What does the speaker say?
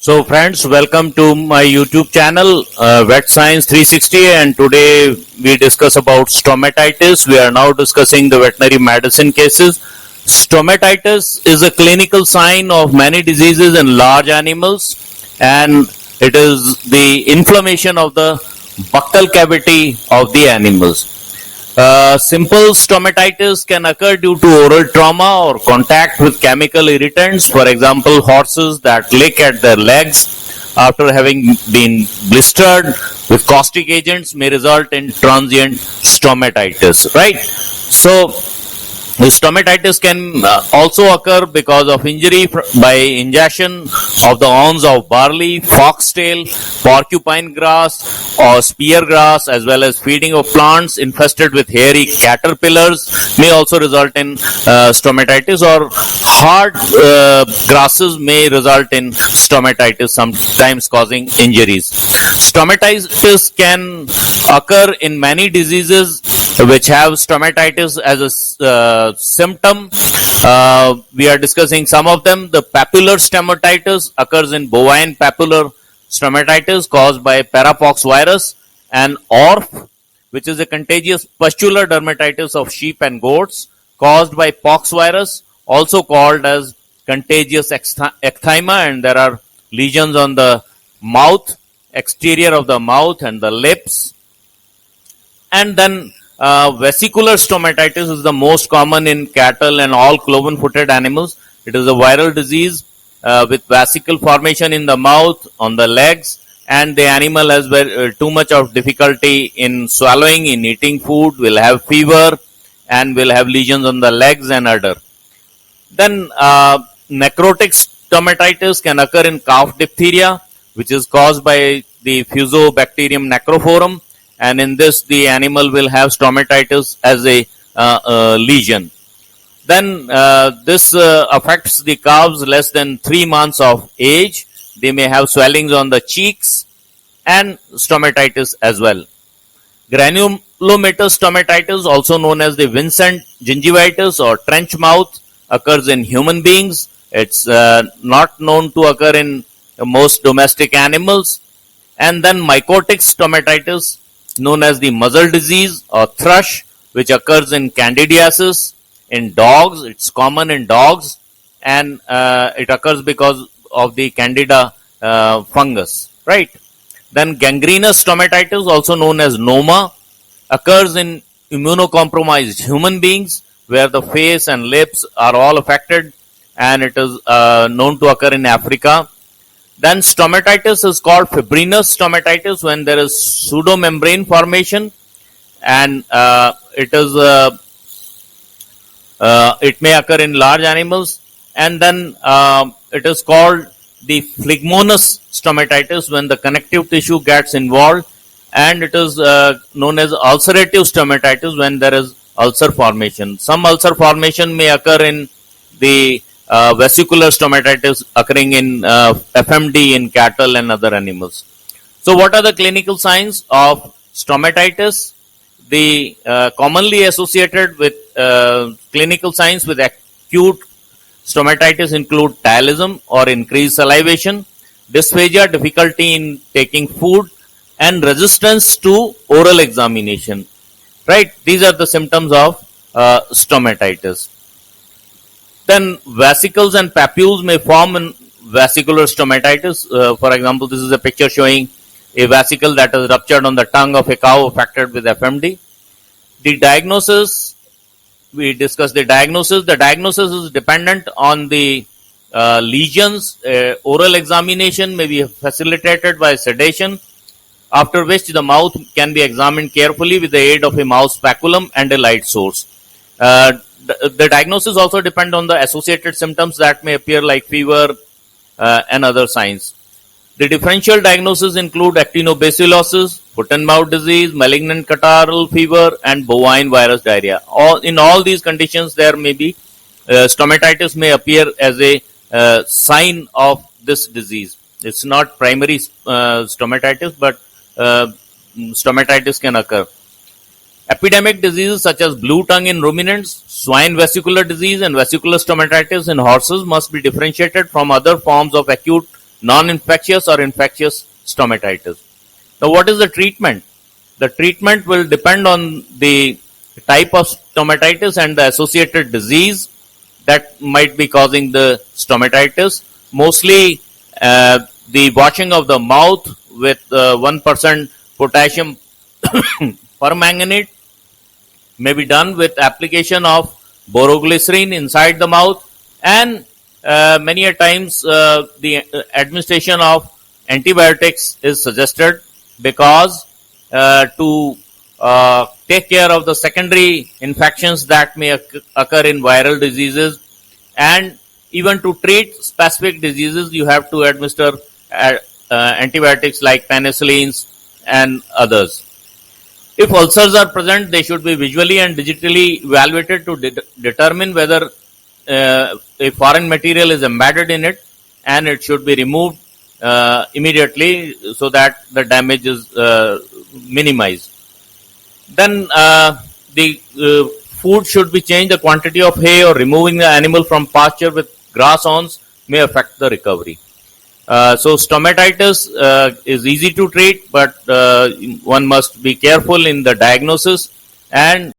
So friends, welcome to my YouTube channel, Vet Science 360, and today we discuss about stomatitis. We are now discussing the veterinary medicine cases. Stomatitis is a clinical sign of many diseases in large animals, and it is the inflammation of the buccal cavity of the animals. Simple stomatitis can occur due to oral trauma or contact with chemical irritants. For example, horses that lick at their legs after having been blistered with caustic agents may result in transient stomatitis, right? So, stomatitis can also occur because of injury by ingestion of the awns of barley, foxtail, porcupine grass or spear grass, as well as feeding of plants infested with hairy caterpillars may also result in stomatitis, or hard grasses may result in stomatitis, sometimes causing injuries. Stomatitis can occur in many diseases which have stomatitis as a symptom. We are discussing some of them. The papular stomatitis occurs in bovine papular stomatitis caused by parapox virus, and ORF, which is a contagious pustular dermatitis of sheep and goats caused by pox virus, also called as contagious ecthyma, and there are lesions on the mouth, exterior of the mouth and the lips. And then vesicular stomatitis is the most common in cattle and all cloven-footed animals. It is a viral disease with vesicle formation in the mouth, on the legs, and the animal has too much of difficulty in swallowing, in eating food, will have fever, and will have lesions on the legs and udder. Then necrotic stomatitis can occur in calf diphtheria, which is caused by the Fusobacterium necrophorum, and in this the animal will have stomatitis as a lesion. Then this affects the calves less than 3 months of age. They may have swellings on the cheeks and stomatitis as well. Granulomatous stomatitis, also known as the Vincent gingivitis or trench mouth, occurs in human beings. It's not known to occur in most domestic animals. And then mycotic stomatitis, known as the muzzle disease or thrush, which occurs in candidiasis in dogs. It's common in dogs, and it occurs because of the candida fungus, right? Then gangrenous stomatitis, also known as noma, occurs in immunocompromised human beings where the face and lips are all affected, and it is known to occur in Africa. Then stomatitis is called fibrinous stomatitis when there is pseudomembrane formation, and it may occur in large animals. And then it is called the phlegmonous stomatitis when the connective tissue gets involved, and it is known as ulcerative stomatitis when there is ulcer formation. Some ulcer formation may occur in the vesicular stomatitis occurring in FMD in cattle and other animals. So what are the clinical signs of stomatitis? The commonly associated with clinical signs with acute stomatitis include thylism or increased salivation, dysphagia, difficulty in taking food, and resistance to oral examination. Right? These are the symptoms of stomatitis. Then vesicles and papules may form in vesicular stomatitis. For example, this is a picture showing a vesicle that is ruptured on the tongue of a cow affected with FMD. The diagnosis, we discussed the diagnosis. The diagnosis is dependent on the lesions. Oral examination may be facilitated by sedation, after which the mouth can be examined carefully with the aid of a mouth speculum and a light source. The diagnosis also depends on the associated symptoms that may appear like fever and other signs. The differential diagnoses include actinobacillosis, foot and mouth disease, malignant catarrhal fever, and bovine virus diarrhea. In all these conditions, there may be stomatitis may appear as a sign of this disease. It's not primary stomatitis, but stomatitis can occur. Epidemic diseases such as blue tongue in ruminants, swine vesicular disease, and vesicular stomatitis in horses must be differentiated from other forms of acute non-infectious or infectious stomatitis. Now, what is the treatment? The treatment will depend on the type of stomatitis and the associated disease that might be causing the stomatitis. Mostly, the washing of the mouth with 1% potassium permanganate may be done with application of boroglycerine inside the mouth, and many a times the administration of antibiotics is suggested, because to take care of the secondary infections that may occur in viral diseases, and even to treat specific diseases you have to administer antibiotics like penicillins and others. If ulcers are present, they should be visually and digitally evaluated to determine whether a foreign material is embedded in it, and it should be removed immediately so that the damage is minimized. Then the food should be changed. The quantity of hay or removing the animal from pasture with grass awns may affect the recovery. So stomatitis is easy to treat, but one must be careful in the diagnosis, and